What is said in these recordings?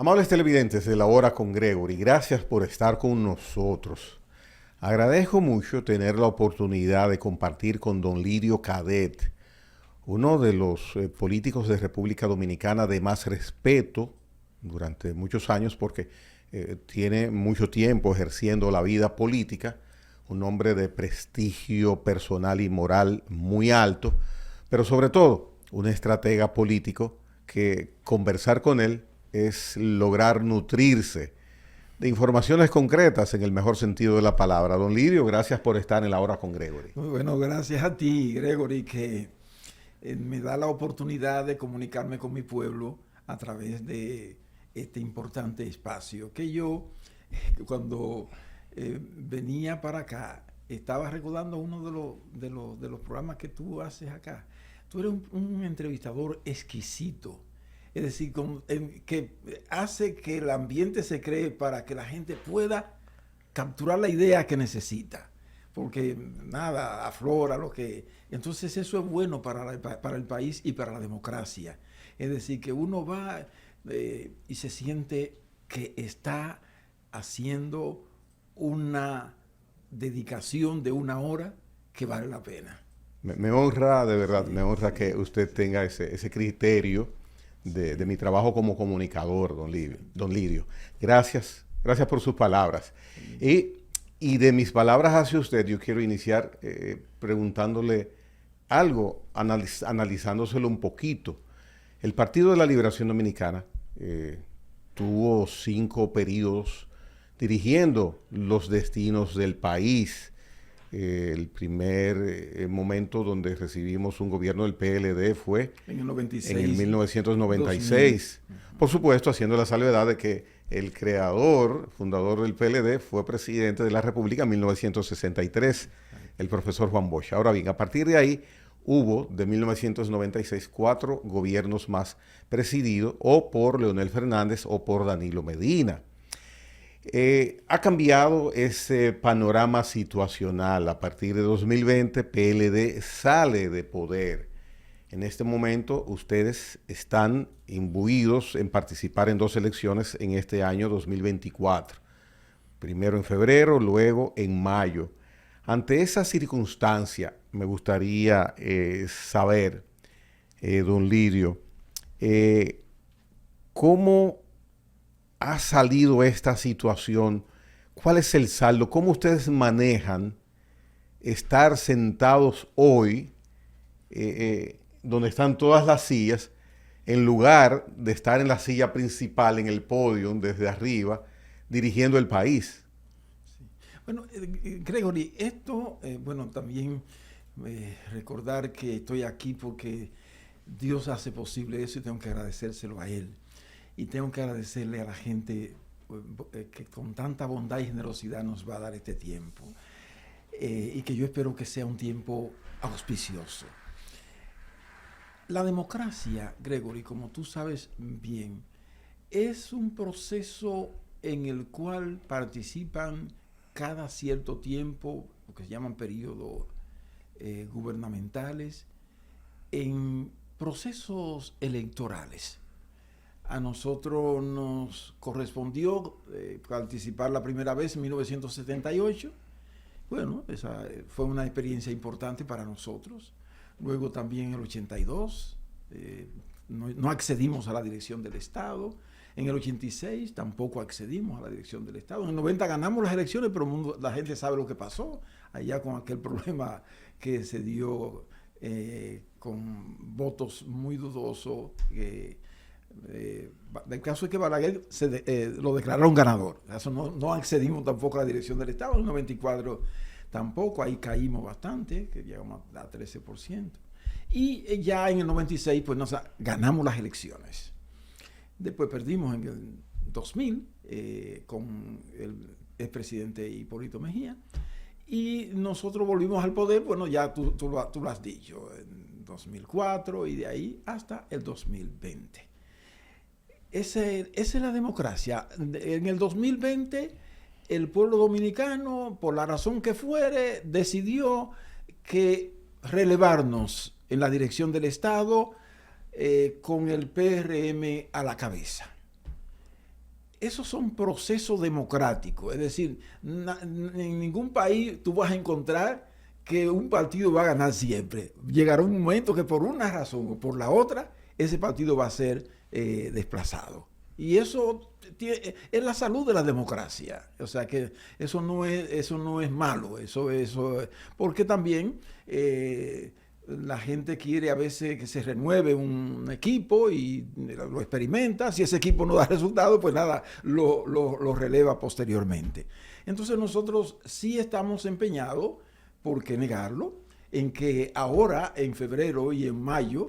Amables televidentes de La Hora con Gregory, gracias por estar con nosotros. Agradezco mucho tener la oportunidad de compartir con don Lirio Cadet, uno de los políticos de República Dominicana de más respeto durante muchos años porque tiene mucho tiempo ejerciendo la vida política, un hombre de prestigio personal y moral muy alto, pero sobre todo un estratega político que conversar con él es lograr nutrirse de informaciones concretas en el mejor sentido de la palabra. Don Lirio, gracias por estar en La Hora con Gregory. Muy bueno, gracias a ti, Gregory, que me da la oportunidad de comunicarme con mi pueblo a través de este importante espacio. Que yo, cuando venía para acá, estaba recordando uno de los programas que tú haces acá. Tú eres un entrevistador exquisito. Es decir, que hace que el ambiente se cree para que la gente pueda capturar la idea que necesita. Porque nada, aflora lo que... Entonces eso es bueno para el país y para la democracia. Es decir, que uno va y se siente que está haciendo una dedicación de una hora que vale la pena. Me honra, de verdad, Sí, me honra sí. que usted tenga ese criterio de mi trabajo como comunicador, don Lirio. Gracias, gracias por sus palabras. Y de mis palabras hacia usted, yo quiero iniciar preguntándole algo, analizándoselo un poquito. El Partido de la Liberación Dominicana tuvo 5 periodos dirigiendo los destinos del país. El primer momento donde recibimos un gobierno del PLD fue En el 96. en el 1996. 2000. Por supuesto, haciendo la salvedad de que el fundador del PLD, fue presidente de la República en 1963, el profesor Juan Bosch. Ahora bien, a partir de ahí hubo, de 1996, 4 gobiernos más presididos o por Leonel Fernández o por Danilo Medina. Ha cambiado ese panorama situacional. A partir de 2020, PLD sale de poder. En este momento, ustedes están imbuidos en participar en 2 elecciones en este año 2024. Primero en febrero, luego en mayo. Ante esa circunstancia, me gustaría saber, don Lirio, ¿cómo ha salido esta situación? ¿Cuál es el saldo? ¿Cómo ustedes manejan estar sentados hoy donde están todas las sillas, en lugar de estar en la silla principal, en el podio, desde arriba, dirigiendo el país? Sí. Bueno, Gregory, esto, bueno, también recordar que estoy aquí porque Dios hace posible eso y tengo que agradecérselo a Él. Y tengo que agradecerle a la gente que con tanta bondad y generosidad nos va a dar este tiempo. Y que yo espero que sea un tiempo auspicioso. La democracia, Gregory, como tú sabes bien, es un proceso en el cual participan cada cierto tiempo, lo que se llaman periodos gubernamentales, en procesos electorales. A nosotros nos correspondió participar la primera vez en 1978. Bueno, esa fue una experiencia importante para nosotros. Luego también en el 82 no accedimos a la dirección del Estado. En el 86 tampoco accedimos a la dirección del Estado. En el 90 ganamos las elecciones, pero la gente sabe lo que pasó allá con aquel problema que se dio con votos muy dudosos. El caso es que Balaguer lo declararon ganador. Eso no accedimos tampoco a la dirección del Estado. En el 94 tampoco, ahí caímos bastante, que llegamos a 13%. Y ya en el 96 pues ganamos las elecciones. Después perdimos en el 2000 con el expresidente Hipólito Mejía. Y nosotros volvimos al poder, bueno, ya tú lo has dicho, en 2004 y de ahí hasta el 2020. Esa es la democracia. En el 2020, el pueblo dominicano, por la razón que fuere, decidió que relevarnos en la dirección del Estado con el PRM a la cabeza. esos son procesos democráticos. Es decir, en ningún país tú vas a encontrar que un partido va a ganar siempre. Llegará un momento que por una razón o por la otra, ese partido va a ser desplazado. Y eso es la salud de la democracia. O sea que eso no es malo. Porque también la gente quiere a veces que se renueve un equipo y lo experimenta. Si ese equipo no da resultado, pues nada, lo releva posteriormente. Entonces nosotros sí estamos empeñados, ¿por qué negarlo?, en que ahora, en febrero y en mayo,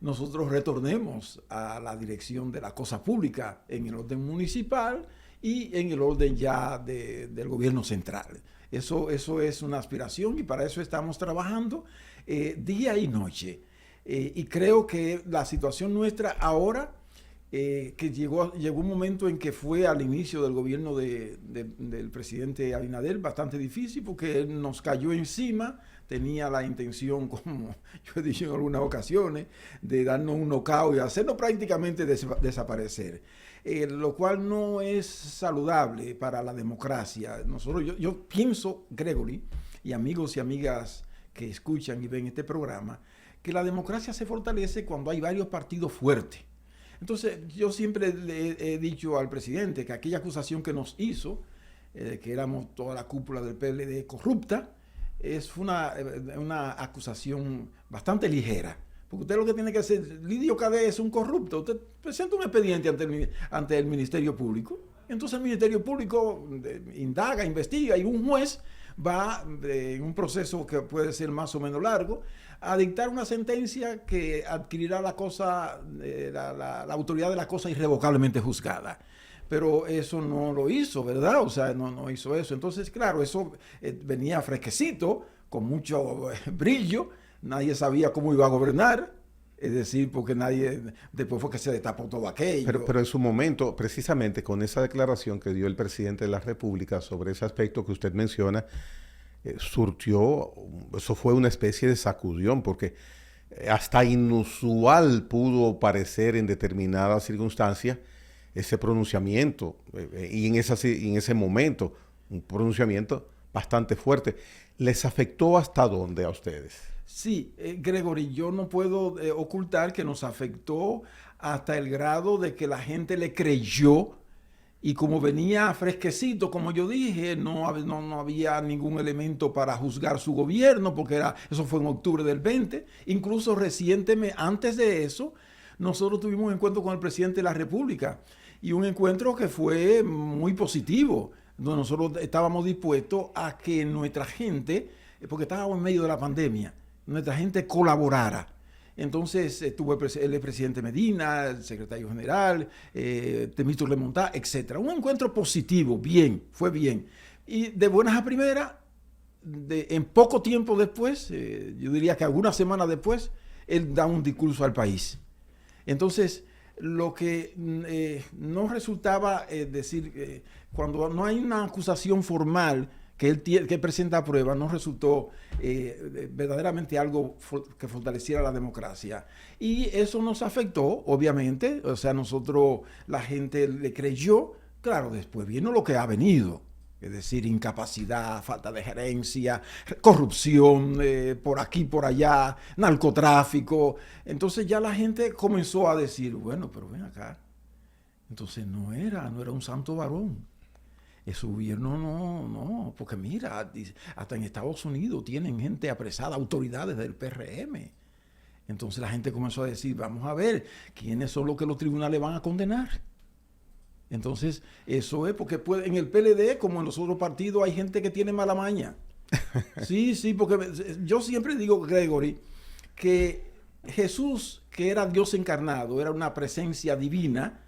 nosotros retornemos a la dirección de la cosa pública en el orden municipal y en el orden ya del gobierno central. Eso es una aspiración y para eso estamos trabajando día y noche. Y creo que la situación nuestra ahora, que llegó un momento en que fue al inicio del gobierno del presidente Abinader bastante difícil porque él nos cayó encima, tenía la intención, como yo he dicho en algunas ocasiones, de darnos un knockout y hacernos prácticamente desaparecer, lo cual no es saludable para la democracia. Yo pienso, Gregory, y amigos y amigas que escuchan y ven este programa, que la democracia se fortalece cuando hay varios partidos fuertes. Entonces, yo siempre le he dicho al presidente que aquella acusación que nos hizo, que éramos toda la cúpula del PLD corrupta, es una acusación bastante ligera. Porque usted lo que tiene que hacer, Lidio Cadet es un corrupto. Usted presenta un expediente ante el Ministerio Público. Entonces el Ministerio Público indaga, investiga y un juez va en un proceso que puede ser más o menos largo a dictar una sentencia que adquirirá la autoridad de la cosa irrevocablemente juzgada. Pero eso no lo hizo, ¿verdad? O sea, no hizo eso. Entonces, claro, eso venía fresquecito, con mucho brillo. Nadie sabía cómo iba a gobernar. Es decir, porque después fue que se destapó todo aquello. Pero en su momento, precisamente con esa declaración que dio el presidente de la República sobre ese aspecto que usted menciona, eso fue una especie de sacudión, porque hasta inusual pudo parecer en determinadas circunstancias ese pronunciamiento, y en ese momento, un pronunciamiento bastante fuerte. ¿Les afectó hasta dónde a ustedes? Sí, Gregory, yo no puedo ocultar que nos afectó hasta el grado de que la gente le creyó y como venía fresquecito, como yo dije, no había ningún elemento para juzgar su gobierno porque eso fue en octubre del 20. Incluso recientemente, antes de eso, nosotros tuvimos un encuentro con el presidente de la República y un encuentro que fue muy positivo, donde nosotros estábamos dispuestos a que nuestra gente, porque estábamos en medio de la pandemia, nuestra gente colaborara. Entonces estuvo el presidente Medina, el secretario general, Temístocles Lemontá, etc. Un encuentro positivo, fue bien. Y de buenas a primeras, en poco tiempo después, yo diría que algunas semanas después, él da un discurso al país. Entonces, lo que no resultaba decir, cuando no hay una acusación formal que él presenta a prueba, no resultó verdaderamente algo que fortaleciera la democracia. Y eso nos afectó, obviamente. O sea, la gente le creyó. Claro, después vino lo que ha venido. Es decir, incapacidad, falta de gerencia, corrupción, por aquí, por allá, narcotráfico. Entonces ya la gente comenzó a decir, bueno, pero ven acá. Entonces no era un santo varón. Ese gobierno no, porque mira, hasta en Estados Unidos tienen gente apresada, autoridades del PRM. Entonces la gente comenzó a decir, vamos a ver, ¿quiénes son los que los tribunales van a condenar? Entonces, eso es porque en el PLD, como en los otros partidos, hay gente que tiene mala maña. Sí, porque yo siempre digo, Gregory, que Jesús, que era Dios encarnado, era una presencia divina,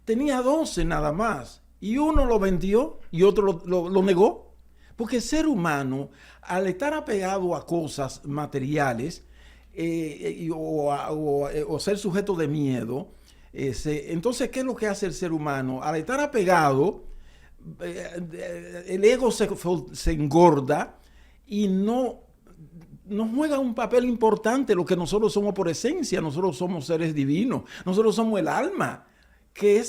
tenía 12 nada más. Y uno lo vendió y otro lo negó. Porque el ser humano, al estar apegado a cosas materiales o ser sujeto de miedo, entonces, ¿qué es lo que hace el ser humano? Al estar apegado, el ego se engorda y no juega un papel importante lo que nosotros somos por esencia. Nosotros somos seres divinos. Nosotros somos el alma que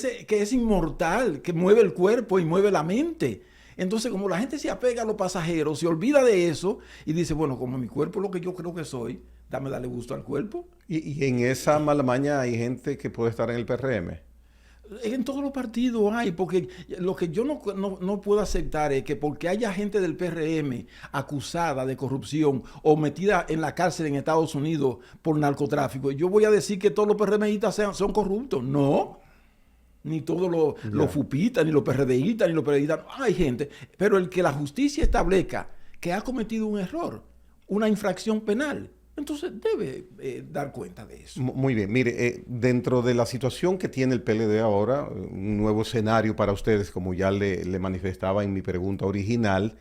es inmortal, que mueve el cuerpo y mueve la mente. Entonces, como la gente se apega a los pasajeros, se olvida de eso y dice, bueno, como mi cuerpo es lo que yo creo que soy, darle gusto al cuerpo. Y en esa mala maña hay gente que puede estar en el PRM. En todos los partidos hay, porque lo que yo no puedo aceptar es que porque haya gente del PRM acusada de corrupción o metida en la cárcel en Estados Unidos por narcotráfico, yo voy a decir que todos los PRMistas son corruptos. No, ni todos los fupistas, ni los PRDistas, ni los PRDistas. Hay gente, pero el que la justicia establezca que ha cometido un error, una infracción penal, entonces debe dar cuenta de eso. Muy bien, mire, dentro de la situación que tiene el PLD ahora, un nuevo escenario para ustedes, como ya le manifestaba en mi pregunta original,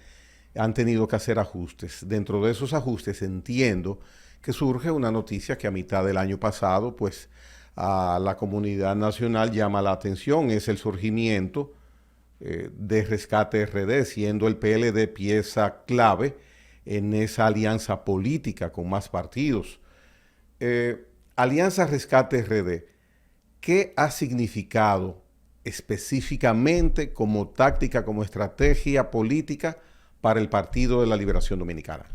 han tenido que hacer ajustes. Dentro de esos ajustes entiendo que surge una noticia que a mitad del año pasado, pues a la comunidad nacional llama la atención, es el surgimiento de Rescate RD, siendo el PLD pieza clave en esa alianza política con más partidos. Alianza Rescate RD, ¿qué ha significado específicamente como táctica, como estrategia política para el Partido de la Liberación Dominicana?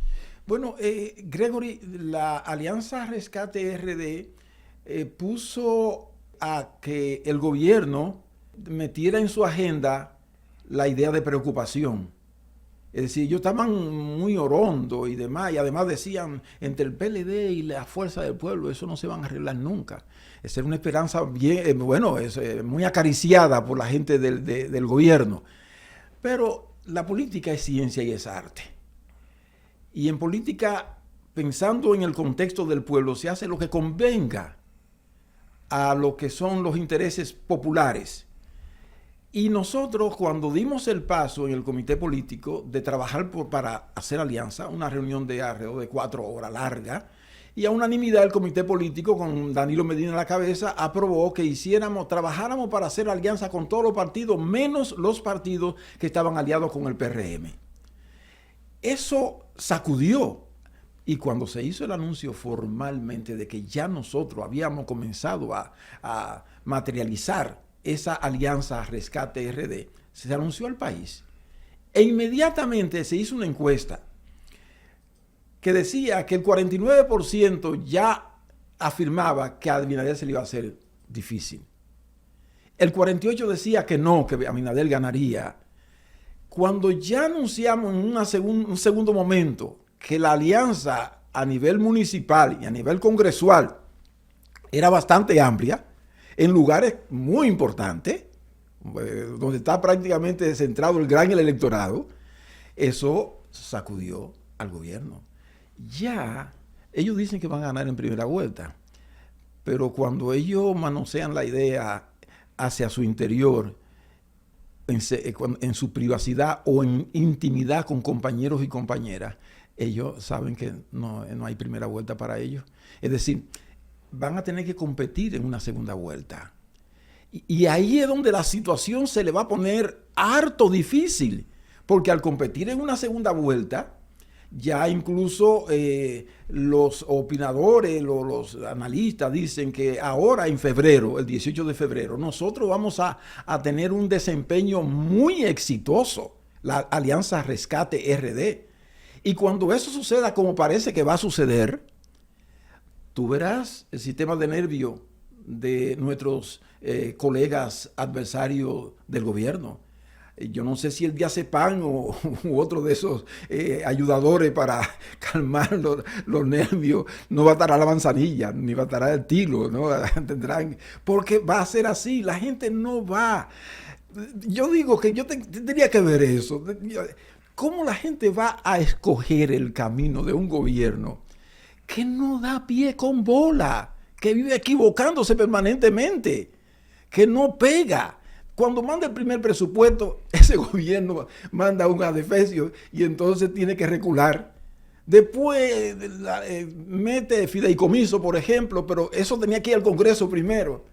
Bueno, Gregory, la Alianza Rescate RD puso a que el gobierno metiera en su agenda la idea de preocupación. Es decir, ellos estaban muy orondo y demás, y además decían, entre el PLD y la Fuerza del Pueblo, eso no se van a arreglar nunca. Esa era una esperanza bien, muy acariciada por la gente del gobierno. Pero la política es ciencia y es arte. Y en política, pensando en el contexto del pueblo, se hace lo que convenga a lo que son los intereses populares. Y nosotros, cuando dimos el paso en el comité político de trabajar para hacer alianza, una reunión de alrededor de 4 horas larga, y a unanimidad el comité político, con Danilo Medina a la cabeza, aprobó que trabajáramos para hacer alianza con todos los partidos, menos los partidos que estaban aliados con el PRM. Eso sacudió. Y cuando se hizo el anuncio formalmente de que ya nosotros habíamos comenzado a materializar esa alianza Rescate RD, se anunció al país. E inmediatamente se hizo una encuesta que decía que el 49% ya afirmaba que a Abinader se le iba a hacer difícil. El 48% decía que no, que Abinader ganaría. Cuando ya anunciamos en un segundo momento que la alianza a nivel municipal y a nivel congresual era bastante amplia, en lugares muy importantes, donde está prácticamente centrado el gran electorado, eso sacudió al gobierno. Ya ellos dicen que van a ganar en primera vuelta, pero cuando ellos manosean la idea hacia su interior, en su privacidad o en intimidad con compañeros y compañeras, ellos saben que no hay primera vuelta para ellos. Es decir, van a tener que competir en una segunda vuelta. Y ahí es donde la situación se le va a poner harto difícil, porque al competir en una segunda vuelta, ya incluso los opinadores, los analistas dicen que ahora en febrero, el 18 de febrero, nosotros vamos a tener un desempeño muy exitoso, la Alianza Rescate RD. Y cuando eso suceda, como parece que va a suceder, tú verás el sistema de nervio de nuestros colegas adversarios del gobierno. Yo no sé si el diazepam u otro de esos ayudadores para calmar los nervios no va a estar a la manzanilla, ni va a estar al tilo, ¿no? Tendrán, porque va a ser así, la gente no va. Yo digo que yo tendría que ver eso. ¿Cómo la gente va a escoger el camino de un gobierno que no da pie con bola, que vive equivocándose permanentemente, que no pega? Cuando manda el primer presupuesto, ese gobierno manda un adefesio y entonces tiene que recular. Después mete fideicomiso, por ejemplo, pero eso tenía que ir al Congreso primero.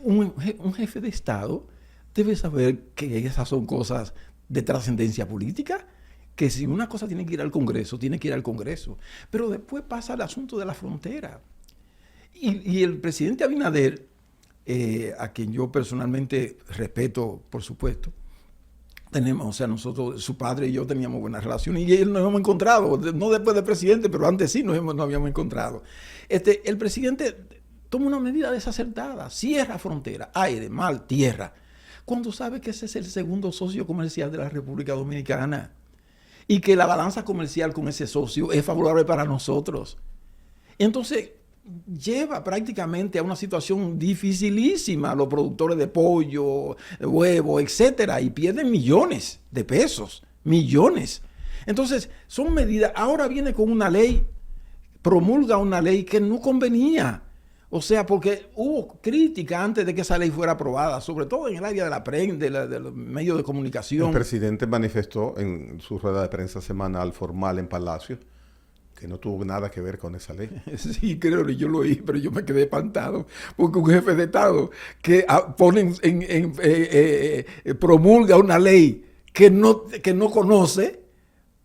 Un jefe de Estado debe saber que esas son cosas de trascendencia política, que si una cosa tiene que ir al Congreso, tiene que ir al Congreso. Pero después pasa el asunto de la frontera. Y el presidente Abinader a quien yo personalmente respeto, por supuesto. Tenemos, o sea, nosotros, su padre y yo teníamos buena relación y él nos hemos encontrado, no después de presidente, pero antes sí nos habíamos encontrado. El presidente toma una medida desacertada, cierra frontera, aire, mar, tierra, cuando sabe que ese es el segundo socio comercial de la República Dominicana y que la balanza comercial con ese socio es favorable para nosotros. Entonces, lleva prácticamente a una situación dificilísima a los productores de pollo, de huevo, etcétera, y pierden millones de pesos, millones. Entonces, son medidas. Ahora viene con una ley, promulga una ley que no convenía. O sea, porque hubo crítica antes de que esa ley fuera aprobada, sobre todo en el área de la prensa, de los medios de comunicación. El presidente manifestó en su rueda de prensa semanal formal en Palacio que no tuvo nada que ver con esa ley. Sí, creo que yo lo oí, pero yo me quedé espantado, porque un jefe de Estado que promulga una ley que no conoce,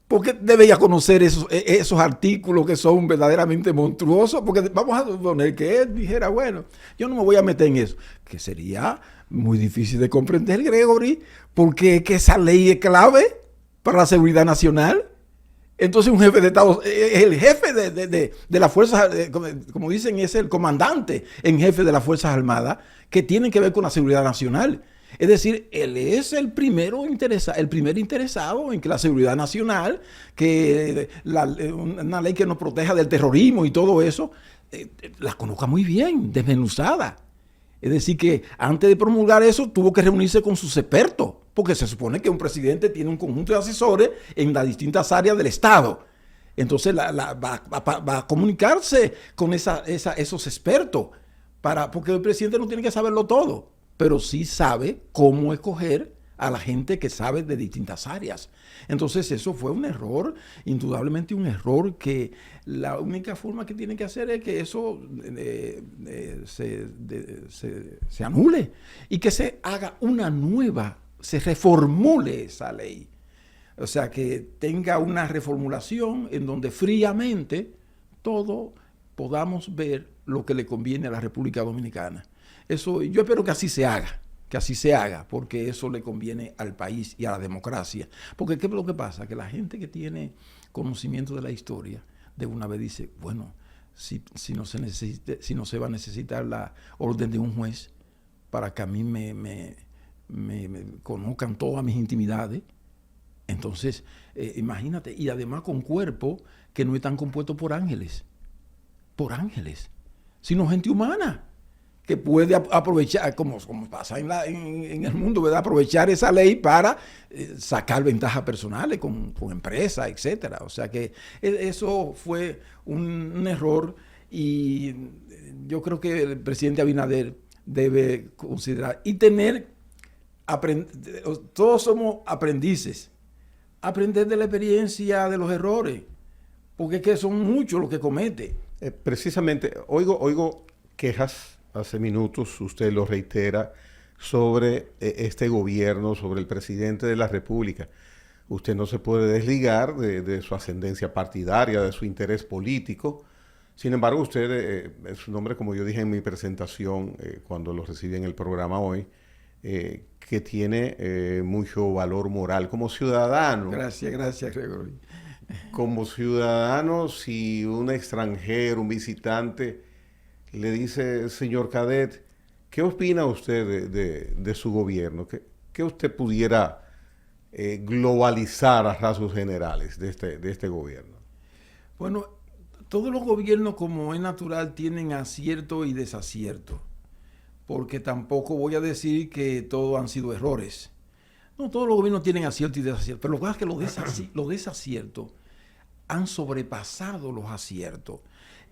porque debería conocer esos artículos que son verdaderamente monstruosos, porque vamos a suponer que él dijera, bueno, yo no me voy a meter en eso, que sería muy difícil de comprender, Gregory, porque es que esa ley es clave para la seguridad nacional. Entonces un jefe de Estado, el jefe de las Fuerzas, como dicen, es el comandante en jefe de las Fuerzas Armadas, que tienen que ver con la seguridad nacional. Es decir, él es el primer interesado en que la seguridad nacional, que una ley que nos proteja del terrorismo y todo eso, la conozca muy bien, desmenuzada. Es decir, que antes de promulgar eso tuvo que reunirse con sus expertos, porque se supone que un presidente tiene un conjunto de asesores en las distintas áreas del Estado. Entonces va a comunicarse con esos expertos, porque el presidente no tiene que saberlo todo, pero sí sabe cómo escoger a la gente que sabe de distintas áreas. Entonces eso fue un error, indudablemente un error, que la única forma que tiene que hacer es que eso se anule y que se haga una nueva, se reformule esa ley. O sea, que tenga una reformulación en donde fríamente todos podamos ver lo que le conviene a la República Dominicana. Eso, yo espero que así se haga, porque eso le conviene al país y a la democracia. Porque ¿qué es lo que pasa? Que la gente que tiene conocimiento de la historia, de una vez dice, bueno, si no se va a necesitar la orden de un juez para que a mí me conozcan todas mis intimidades, entonces, imagínate, y además con cuerpos que no están compuestos por ángeles, sino gente humana, que puede aprovechar, como pasa en el mundo, ¿verdad? Aprovechar esa ley para sacar ventajas personales con empresas, etcétera. O sea que eso fue un error, y yo creo que el presidente Abinader debe considerar y todos somos aprendices, aprender de la experiencia, de los errores, porque es que son muchos los que comete. Precisamente, oigo quejas. Hace minutos usted lo reitera sobre este gobierno, sobre el presidente de la República. Usted no se puede desligar de su ascendencia partidaria, de su interés político. Sin embargo, usted es un hombre, como yo dije en mi presentación, cuando lo recibí en el programa hoy, que tiene mucho valor moral como ciudadano. Gracias, Gregory. Como ciudadano, si un extranjero, un visitante, le dice, señor Cadet, ¿qué opina usted de su gobierno? ¿Qué usted pudiera globalizar a rasgos generales de este gobierno? Bueno, todos los gobiernos, como es natural, tienen acierto y desacierto, porque tampoco voy a decir que todos han sido errores. No, todos los gobiernos tienen acierto y desacierto, pero lo que pasa es que los desaciertos han sobrepasado los aciertos.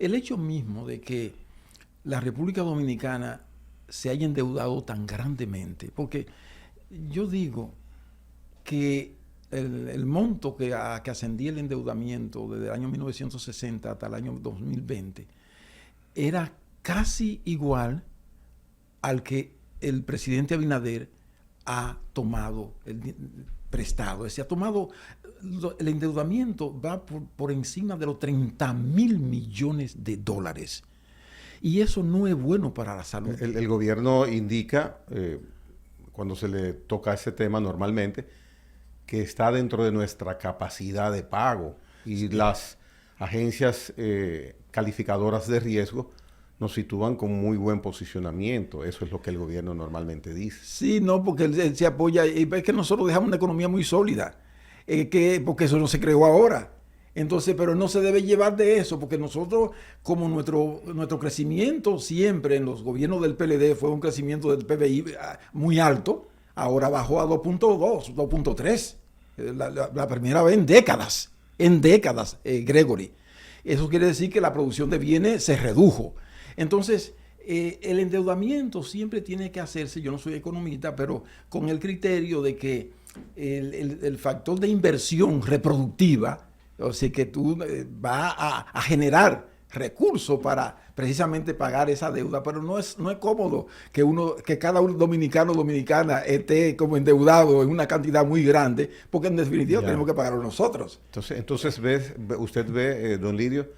El hecho mismo de que la República Dominicana se haya endeudado tan grandemente, porque yo digo que el monto que ascendía el endeudamiento desde el año 1960 hasta el año 2020 era casi igual al que el presidente Abinader ha tomado prestado. Es decir, el endeudamiento va por encima de los 30,000 millones de dólares. Y eso no es bueno para la salud. El gobierno indica, cuando se le toca ese tema normalmente, que está dentro de nuestra capacidad de pago. Y las agencias calificadoras de riesgo nos sitúan con muy buen posicionamiento. Eso es lo que el gobierno normalmente dice. Sí, no, porque él se apoya, y es que nosotros dejamos una economía muy sólida, porque eso no se creó ahora. Entonces, pero no se debe llevar de eso, porque nosotros, como nuestro crecimiento siempre en los gobiernos del PLD fue un crecimiento del PBI muy alto, ahora bajó a 2.2, 2.3, la primera vez en décadas, Gregory. Eso quiere decir que la producción de bienes se redujo. Entonces, el endeudamiento siempre tiene que hacerse, yo no soy economista, pero con el criterio de que el factor de inversión reproductiva, o sea, que tú vas a generar recursos para precisamente pagar esa deuda, pero no es cómodo que cada dominicano o dominicana esté como endeudado en una cantidad muy grande, porque en definitiva tenemos que pagarlo nosotros. Entonces usted ve, don Lidio,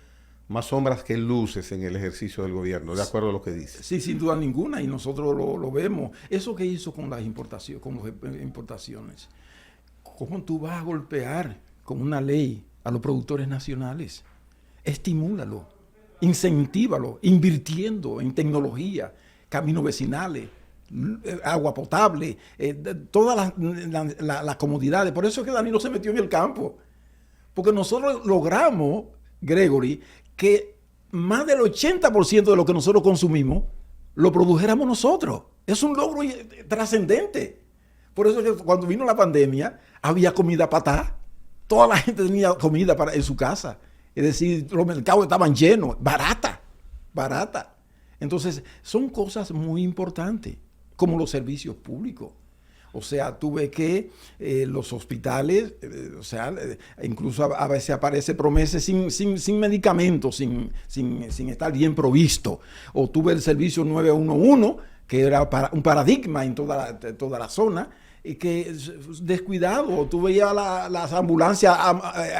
más sombras que luces en el ejercicio del gobierno, de acuerdo a lo que dice. Sí, sin duda ninguna, y nosotros lo vemos. Eso que hizo con las importaciones, ¿cómo tú vas a golpear con una ley a los productores nacionales? Estimúlalo, incentívalo, invirtiendo en tecnología, caminos vecinales, agua potable, todas las comodidades. Por eso es que Danilo se metió en el campo, porque nosotros logramos, Gregory, que más del 80% de lo que nosotros consumimos lo produjéramos nosotros. Es un logro trascendente. Por eso es que cuando vino la pandemia había comida para toda la gente tenía comida en su casa. Es decir, los mercados estaban llenos, barata. Entonces, son cosas muy importantes, como los servicios públicos. O sea, tú ves que los hospitales, incluso a veces aparece promesas sin medicamentos, sin estar bien provisto. O tú ves el servicio 911, que era un paradigma en toda la zona, y que descuidado, tú veías las ambulancias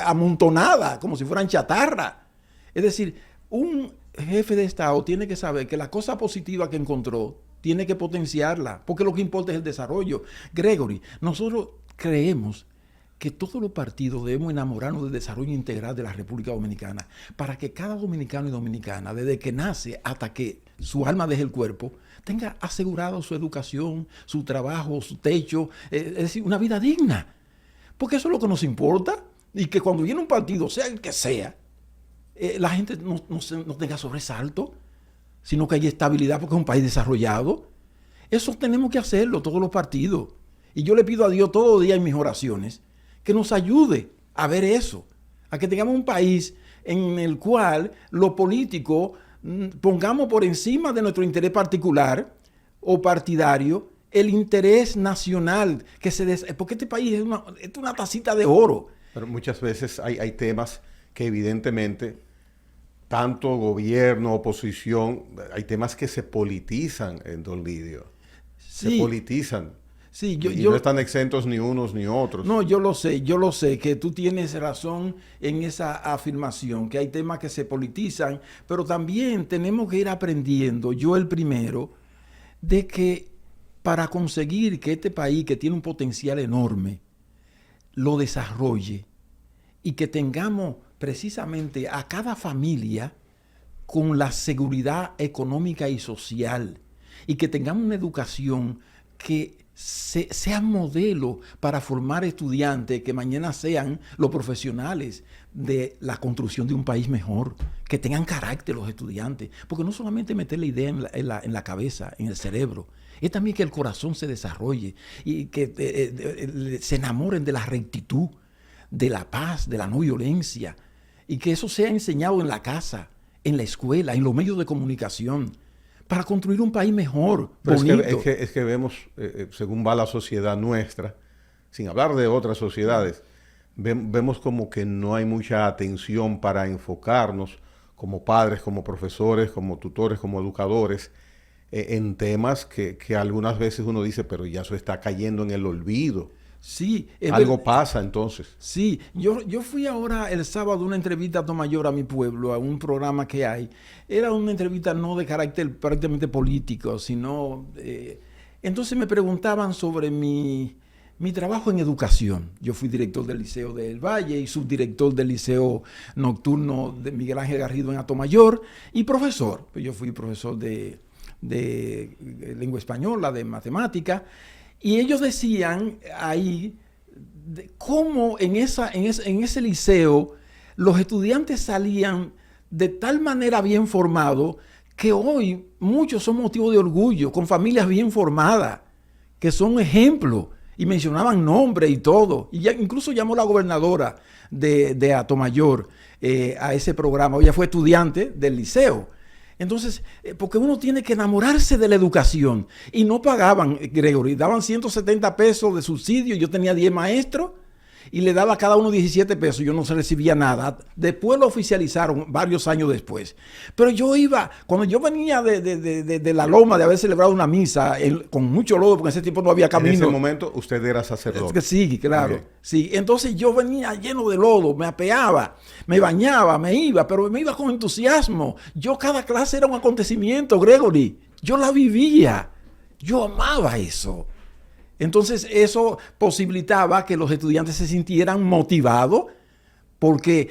amontonadas, como si fueran chatarra. Es decir, un jefe de Estado tiene que saber que la cosa positiva que encontró tiene que potenciarla, porque lo que importa es el desarrollo. Gregory, nosotros creemos que todos los partidos debemos enamorarnos del desarrollo integral de la República Dominicana, para que cada dominicano y dominicana, desde que nace hasta que su alma deje el cuerpo, tenga asegurado su educación, su trabajo, su techo, es decir, una vida digna. Porque eso es lo que nos importa, y que cuando viene un partido, sea el que sea, la gente no tenga sobresalto, sino que haya estabilidad, porque es un país desarrollado. Eso tenemos que hacerlo todos los partidos. Y yo le pido a Dios todos los días en mis oraciones que nos ayude a ver eso, a que tengamos un país en el cual los políticos pongamos por encima de nuestro interés particular o partidario el interés nacional, porque este país es una tacita de oro. Pero muchas veces hay temas que evidentemente, tanto gobierno, oposición, hay temas que se politizan en don Lidio. Sí. Se politizan. Sí, y no están exentos ni unos ni otros. No, yo lo sé que tú tienes razón en esa afirmación, que hay temas que se politizan, pero también tenemos que ir aprendiendo, yo el primero, de que para conseguir que este país, que tiene un potencial enorme, lo desarrolle y que tengamos precisamente a cada familia con la seguridad económica y social, y que tengamos una educación que sea modelo para formar estudiantes que mañana sean los profesionales de la construcción de un país mejor, que tengan carácter los estudiantes, porque no solamente meter la idea en la cabeza, en el cerebro, es también que el corazón se desarrolle y que se enamoren de la rectitud, de la paz, de la no violencia, y que eso sea enseñado en la casa, en la escuela, en los medios de comunicación, para construir un país mejor, bonito. Es que vemos, según va la sociedad nuestra, sin hablar de otras sociedades, vemos como que no hay mucha atención para enfocarnos como padres, como profesores, como tutores, como educadores, en temas que algunas veces uno dice, pero ya eso está cayendo en el olvido. Sí. Algo pasa entonces. Sí, yo fui ahora el sábado a una entrevista a Atomayor, a mi pueblo, a un programa que hay. Era una entrevista no de carácter prácticamente político, sino... entonces me preguntaban sobre mi trabajo en educación. Yo fui director del Liceo del Valle y subdirector del Liceo Nocturno de Miguel Ángel Garrido en Atomayor y profesor. Yo fui profesor de lengua española, de matemática. Y ellos decían ahí cómo en ese liceo los estudiantes salían de tal manera bien formados que hoy muchos son motivo de orgullo, con familias bien formadas, que son ejemplos. Y mencionaban nombres y todo. Y ya incluso llamó la gobernadora de Atomayor a ese programa. Ella fue estudiante del liceo. Entonces, porque uno tiene que enamorarse de la educación. Y no pagaban, Gregory, daban 170 pesos de subsidio. Yo tenía 10 maestros y le daba a cada uno 17 pesos. Yo no se recibía nada. Después lo oficializaron varios años después. Pero yo iba, cuando yo venía de la loma de haber celebrado una misa con mucho lodo, porque en ese tiempo no había camino. En ese momento usted era sacerdote. Sí, claro. Okay. Sí, entonces yo venía lleno de lodo, me apeaba, me bañaba, me iba, pero me iba con entusiasmo. Cada clase era un acontecimiento, Gregory. Yo la vivía. Yo amaba eso. Entonces eso posibilitaba que los estudiantes se sintieran motivados, porque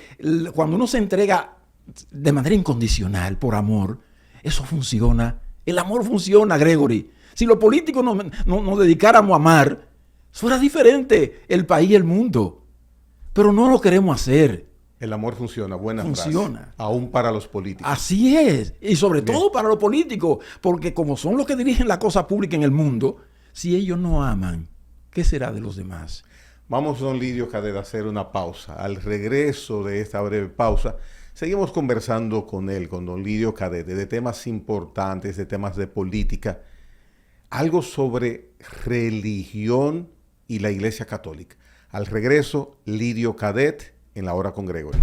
cuando uno se entrega de manera incondicional por amor, eso funciona. El amor funciona, Gregory. Si los políticos nos dedicáramos a amar, fuera diferente el país y el mundo. Pero no lo queremos hacer. El amor funciona, buena funciona. Frase. Aún para los políticos. Así es. Y sobre todo para los políticos, porque como son los que dirigen la cosa pública en el mundo, si ellos no aman, ¿qué será de los demás? Vamos, don Lidio Cadet, a hacer una pausa. Al regreso de esta breve pausa, seguimos conversando con él, con don Lidio Cadet, de temas importantes, de temas de política, algo sobre religión y la Iglesia Católica. Al regreso, Lidio Cadet en La Hora con Gregory.